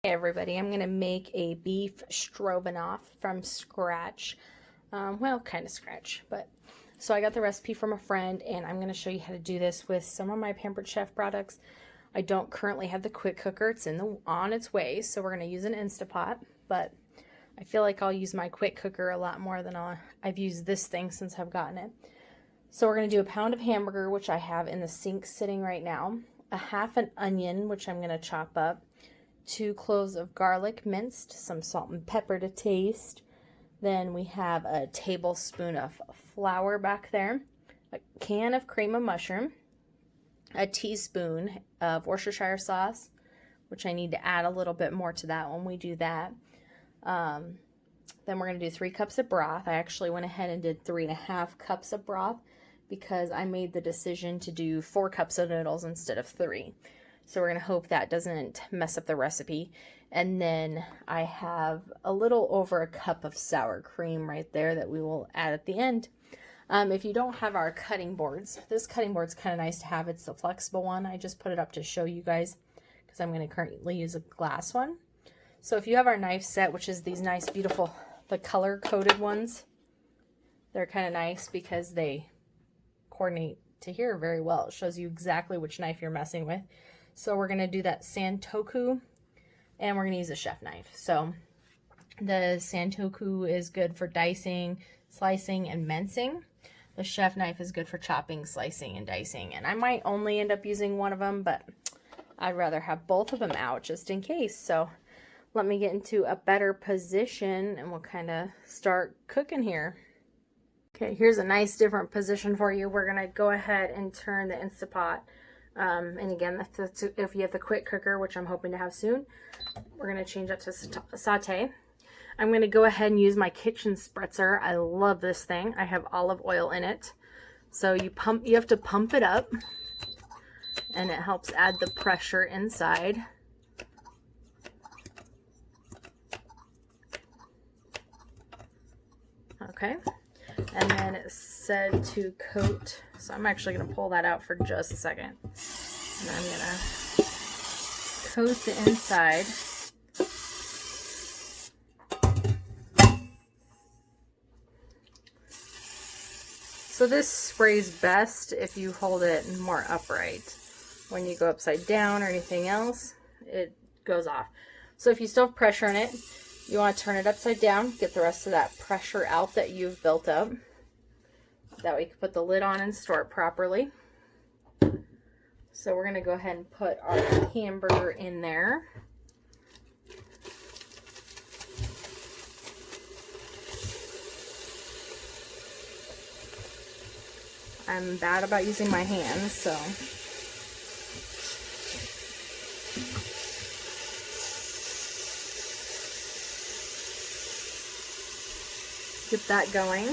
Hey everybody, I'm going to make a beef stroganoff from scratch. Well, kind of scratch, but so I got the recipe from a friend and I'm going to show you how to do this with some of my Pampered Chef products. I don't currently have the quick cooker. It's on its way, so we're going to use an Instapot, but I feel like I'll use my quick cooker a lot more than I've used this thing since I've gotten it. So we're going to do a pound of hamburger, which I have in the sink sitting right now, a half an onion, which I'm going to chop up, 2 cloves of garlic minced, some salt and pepper to taste. Then we have a tablespoon of flour back there, a can of cream of mushroom, a teaspoon of Worcestershire sauce, which I need to add a little bit more to that when we do that. Then we're going to do 3 cups of broth. I actually went ahead and did 3.5 cups of broth because I made the decision to do 4 cups of noodles instead of 3. So we're going to hope that doesn't mess up the recipe. And then I have a little over a cup of sour cream right there that we will add at the end. If you don't have our cutting boards, this cutting board's kind of nice to have. It's the flexible one. I just put it up to show you guys because I'm going to currently use a glass one. So if you have our knife set, which is these nice, beautiful, the color-coded ones, they're kind of nice because they coordinate to here very well. It shows you exactly which knife you're messing with. So we're going to do that Santoku, and we're going to use a chef knife. So the Santoku is good for dicing, slicing, and mincing. The chef knife is good for chopping, slicing, and dicing. And I might only end up using one of them, but I'd rather have both of them out just in case. So let me get into a better position, and we'll kind of start cooking here. Okay, here's a nice different position for you. We're going to go ahead and turn the Instapot. And again, if you have the quick cooker, which I'm hoping to have soon, we're going to change that to saute. I'm going to go ahead and use my kitchen spritzer. I love this thing. I have olive oil in it. So you have to pump it up, and it helps add the pressure inside. Okay. And then it said to coat, so I'm actually going to pull that out for just a second. And I'm going to coat the inside. So this sprays best if you hold it more upright. When you go upside down or anything else, it goes off. So if you still have pressure in it, you want to turn it upside down, get the rest of that pressure out that you've built up. That way you can put the lid on and store it properly. So we're going to go ahead and put our hamburger in there. I'm bad about using my hands, so get that going.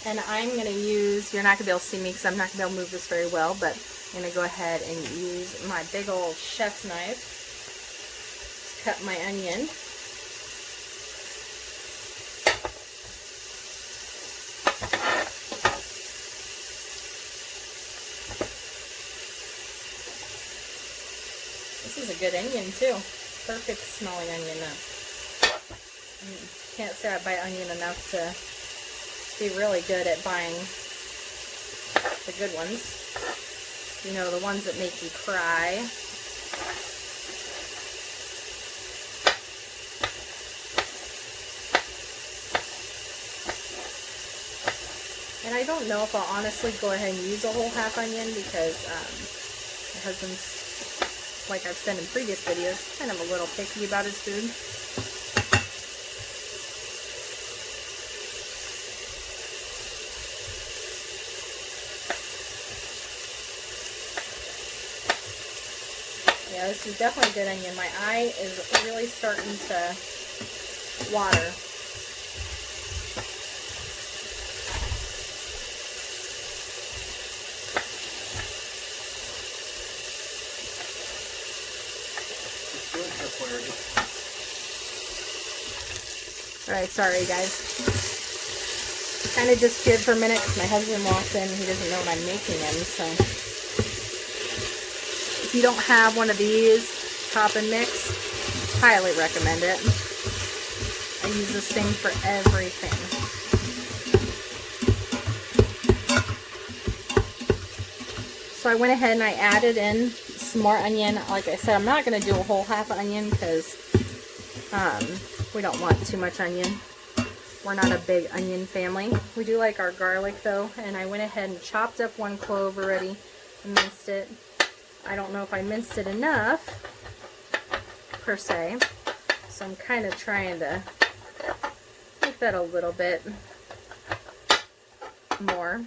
And I'm going to use, you're not going to be able to see me because I'm not going to be able to move this very well, but I'm going to go ahead and use my big old chef's knife to cut my onion. This is a good onion too. Perfect smelling onion though. Can't say I buy onion enough to be really good at buying the good ones. You know, the ones that make you cry. And I don't know if I'll honestly go ahead and use a whole half onion because my husband's, like I've said in previous videos, kind of a little picky about his food. Yeah, this is definitely a good onion. My eye is really starting to water. Alright, sorry guys. Kind of disappeared for a minute because my husband walked in and he doesn't know what I'm making him, so. If you don't have one of these, chop and mix. Highly recommend it. I use this thing for everything. So I went ahead and I added in some more onion. Like I said, I'm not going to do a whole half onion because we don't want too much onion. We're not a big onion family. We do like our garlic though, and I went ahead and chopped up 1 clove already and minced it. I don't know if I minced it enough per se, so I'm kind of trying to make that a little bit more.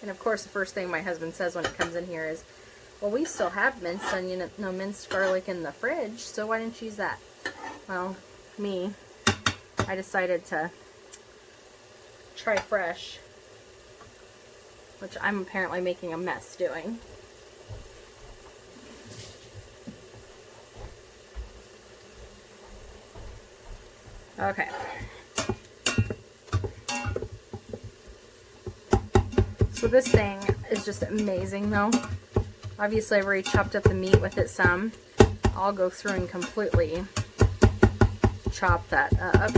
And of course the first thing my husband says when it comes in here is, well, we still have minced onion, no, minced garlic in the fridge, so why didn't you use that? Well, I decided to try fresh, which I'm apparently making a mess doing. Okay. So this thing is just amazing though. Obviously I've already chopped up the meat with it some. I'll go through and completely chop that up.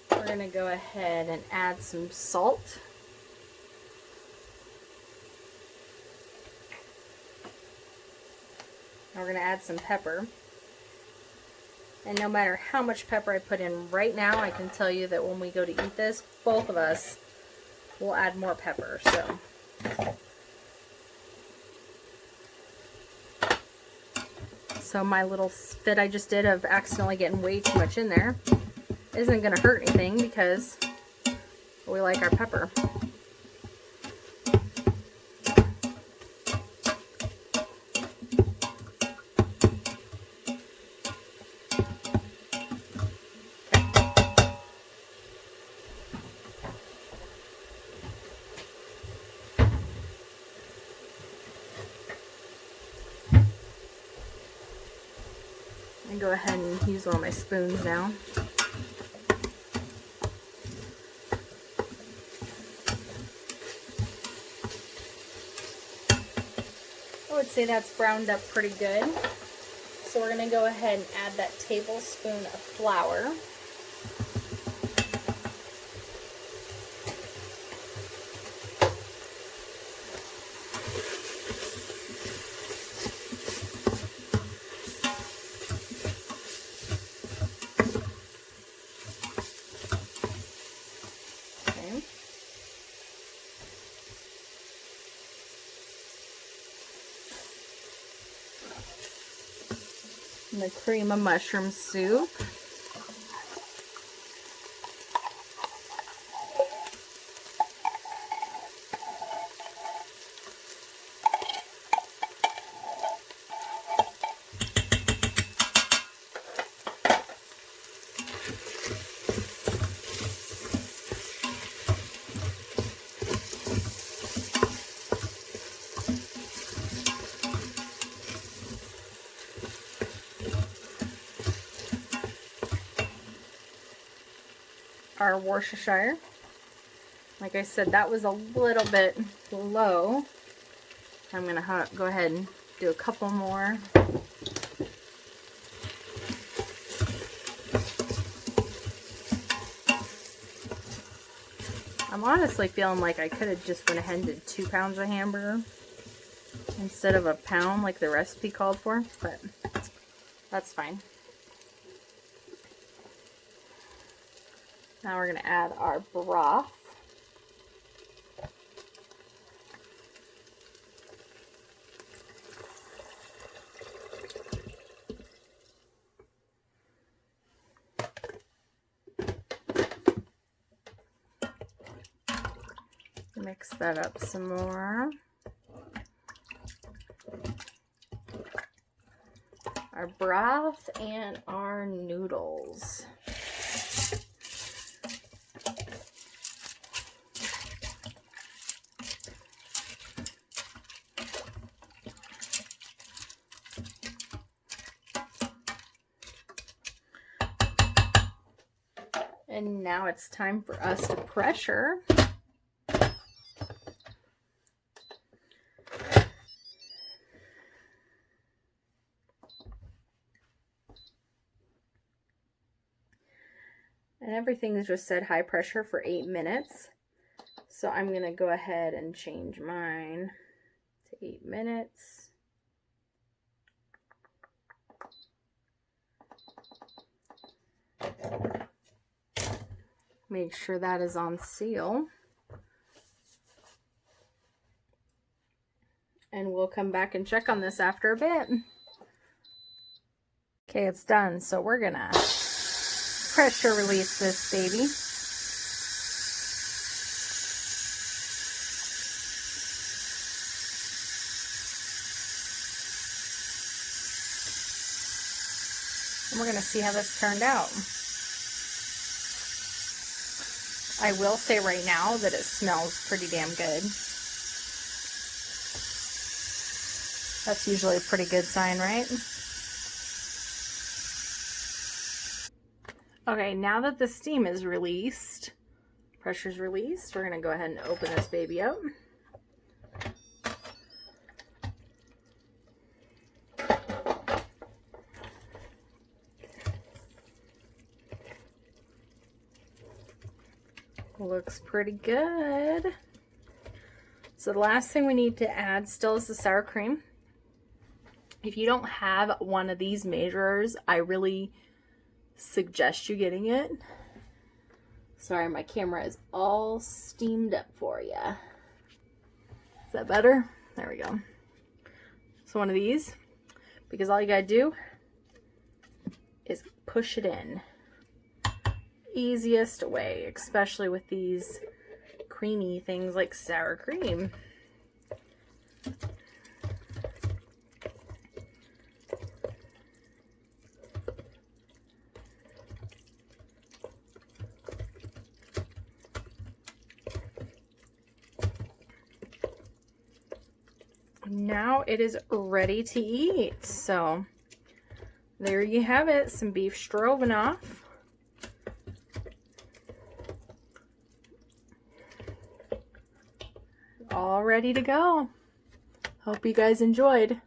We're going to go ahead and add some salt. Now we're going to add some pepper. And no matter how much pepper I put in right now, I can tell you that when we go to eat this, both of us will add more pepper. So my little fit I just did of accidentally getting way too much in there isn't going to hurt anything because we like our pepper. And go ahead and use one of my spoons now. I would say that's browned up pretty good. So we're going to go ahead and add that tablespoon of flour. And the cream of mushroom soup. Our Worcestershire. Like I said, that was a little bit low. I'm going to go ahead and do a couple more. I'm honestly feeling like I could have just went ahead and did 2 pounds of hamburger instead of a pound like the recipe called for, but that's fine. Now we're going to add our broth. Mix that up some more. Our broth and our noodles. And now it's time for us to pressure. And everything is just set high pressure for 8 minutes. So I'm going to go ahead and change mine to 8 minutes. Make sure that is on seal. And we'll come back and check on this after a bit. Okay, it's done. So we're going to pressure release this baby. And we're going to see how this turned out. I will say right now that it smells pretty damn good. That's usually a pretty good sign, right? Okay, now that the steam is released, pressure's released, we're going to go ahead and open this baby up. Looks pretty good. So the last thing we need to add still is the sour cream. If you don't have one of these measurers, I really suggest you getting it. Sorry, my camera is all steamed up for you. Is that better? There we go. So one of these, because all you gotta do is push it in. Easiest way, especially with these creamy things like sour cream. Now it is ready to eat. So there you have it, some beef stroganoff. All ready to go. Hope you guys enjoyed.